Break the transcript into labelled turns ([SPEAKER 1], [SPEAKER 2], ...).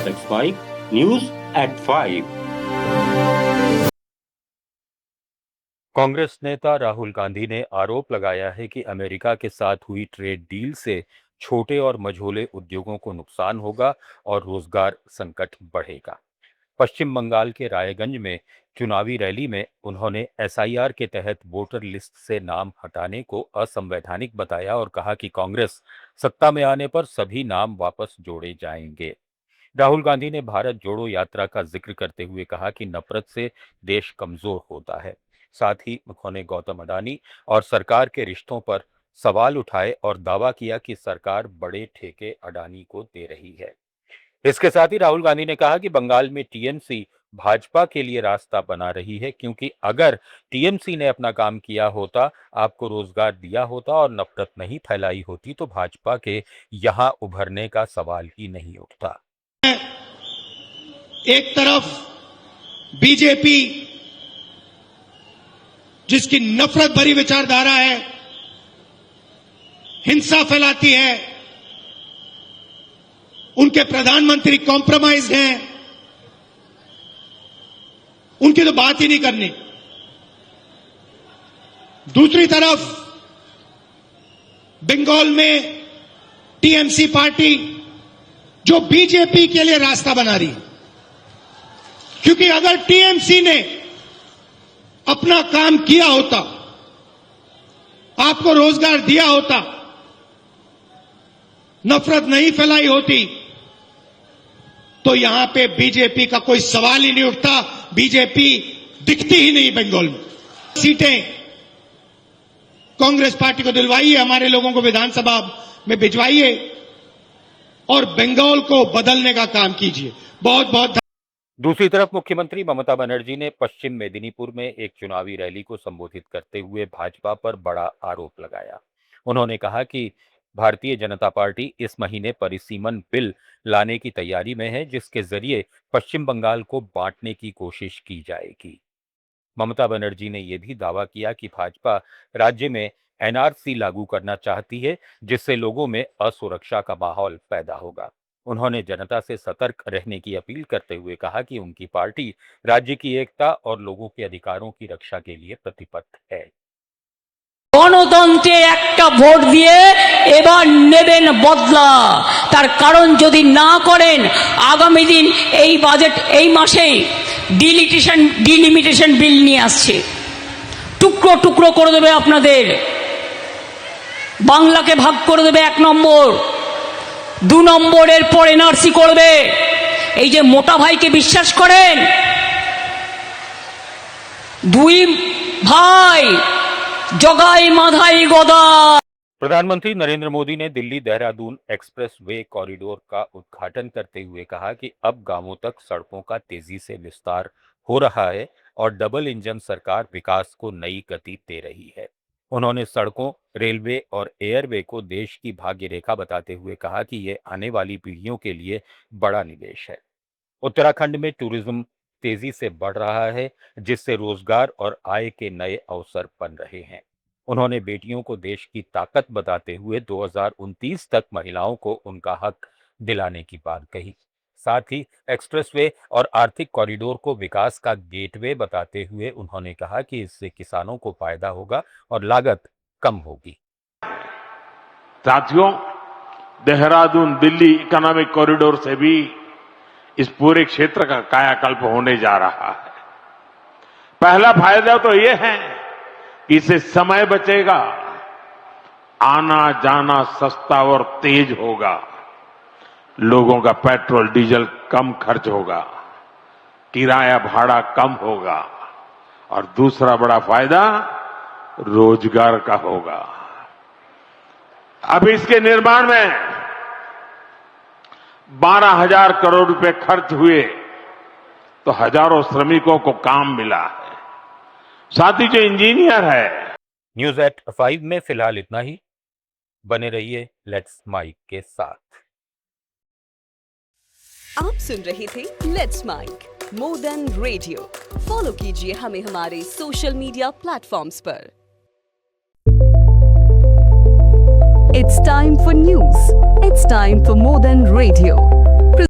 [SPEAKER 1] Let's Mike News at 5.
[SPEAKER 2] Congress नेता राहुल गांधी ने आरोप लगाया है कि अमेरिका के साथ हुई ट्रेड डील से छोटे और मझोले उद्योगों को नुकसान होगा और रोजगार संकट बढ़ेगा। पश्चिम बंगाल के रायगंज में चुनावी रैली में उन्होंने एसआईआर के तहत वोटर लिस्ट से नाम हटाने को असंवैधानिक बताया और कहा कि कांग्रेस सत्ता में आने पर सभी नाम वापस जोड़े जाएंगे। राहुल गांधी ने भारत जोड़ो यात्रा का जिक्र करते हुए कहा कि नफरत से देश कमजोर होता है। साथ ही उन्होंने गौतम अडानी और सरकार के रिश्तों पर सवाल उठाए और दावा किया कि सरकार बड़े ठेके अडानी को दे रही है। इसके साथ ही राहुल गांधी ने कहा कि बंगाल में टीएमसी भाजपा के लिए रास्ता बना रही है, क्योंकि अगर टीएमसी ने अपना काम किया होता, आपको रोजगार दिया होता और नफरत नहीं फैलाई होती तो भाजपा के यहां उभरने का सवाल ही नहीं उठता।
[SPEAKER 3] एक तरफ बीजेपी जिसकी नफरत भरी विचारधारा है, हिंसा फैलाती है, उनके प्रधानमंत्री कॉम्प्रोमाइज्ड हैं, उनकी तो बात ही नहीं करनी। दूसरी तरफ बंगाल में टीएमसी पार्टी जो बीजेपी के लिए रास्ता बना रही है, क्योंकि अगर टीएमसी ने अपना काम किया होता, आपको रोजगार दिया होता, नफरत नहीं फैलाई होती, तो यहां पे बीजेपी का कोई सवाल ही नहीं उठता। बीजेपी दिखती ही नहीं बंगाल में। सीटें कांग्रेस पार्टी को दिलवाइए, हमारे लोगों को विधानसभा में भिजवाइए और बंगाल को बदलने का काम कीजिए। बहुत बहुत।
[SPEAKER 2] दूसरी तरफ मुख्यमंत्री ममता बनर्जी ने पश्चिम मेदिनीपुर में एक चुनावी रैली को संबोधित करते हुए भाजपा पर बड़ा आरोप लगाया। उन्होंने कहा कि भारतीय जनता पार्टी इस महीने परिसीमन बिल लाने की तैयारी में है, जिसके जरिए पश्चिम बंगाल को बांटने की कोशिश की जाएगी। ममता बनर्जी ने यह भी दावा किया कि भाजपा राज्य में एनआरसी लागू करना चाहती है, जिससे लोगों में असुरक्षा का माहौल पैदा होगा। उन्होंने जनता से सतर्क रहने की अपील करते हुए कहा कि उनकी पार्टी राज्य की एकता और लोगों के अधिकारों की रक्षा के लिए प्रतिबद्ध है।
[SPEAKER 4] গণতন্ত্রে একটা ভোট দিয়ে এবার নেবেন বদলা। তার কারণ যদি না করেন, আগামী দিন এই বাজেট এই মাসেই ডিলিমিটেশন বিল নিয়ে আসছে, টুকরো টুকরো করে দেবে আপনাদের, বাংলাকে ভাগ করে দেবে 1 নম্বর, 2 নম্বরের পর এনআরসি করবে। এই যে মোটা ভাইকে বিশ্বাস করেন, 2 ভাই जगाई माधाई गोदा।
[SPEAKER 2] प्रधानमंत्री नरेंद्र मोदी ने Delhi Dehradun express way corridor का उद्घाटन करते हुए कहा कि अब गांवों तक सड़कों का तेजी से विस्तार हो रहा है और डबल इंजन सरकार विकास को नई गति दे रही है। उन्होंने सड़कों, रेलवे और एयरवे को देश की भाग्य रेखा बताते हुए कहा कि ये आने वाली पीढ़ियों के लिए बड़ा निवेश है। उत्तराखंड में टूरिज्म तेजी से बढ़ रहा है, जिससे रोजगार और आय के नए अवसर बन रहे हैं। उन्होंने बेटियों को देश की ताकत बताते हुए 2029 तक महिलाओं को उनका हक दिलाने की बात कही। साथ ही एक्सप्रेसवे और आर्थिक कॉरिडोर को विकास का गेटवे बताते हुए उन्होंने कहा कि इससे किसानों को फायदा होगा और लागत कम होगी।
[SPEAKER 5] साथियों, देहरादून दिल्ली इकोनॉमिक कॉरिडोर से भी इस पूरे क्षेत्र का कायाकल्प होने जा रहा है। पहला फायदा तो यह है कि इससे समय बचेगा, आना जाना सस्ता और तेज होगा, लोगों का पेट्रोल डीजल कम खर्च होगा, किराया भाड़ा कम होगा और दूसरा बड़ा फायदा रोजगार का होगा। अब इसके निर्माण में 12,000 करोड़ रुपए खर्च हुए तो हजारों श्रमिकों को काम मिला है। साथ ही जो इंजीनियर है।
[SPEAKER 2] न्यूज एट 5 में फिलहाल इतना ही। बने रहिए लेट्स माइक के साथ।
[SPEAKER 6] आप सुन रहे थे let's mic more than radio. Follow कीजिए हमें हमारे सोशल मीडिया प्लेटफॉर्म्स पर। It's time for news. It's time for more than radio.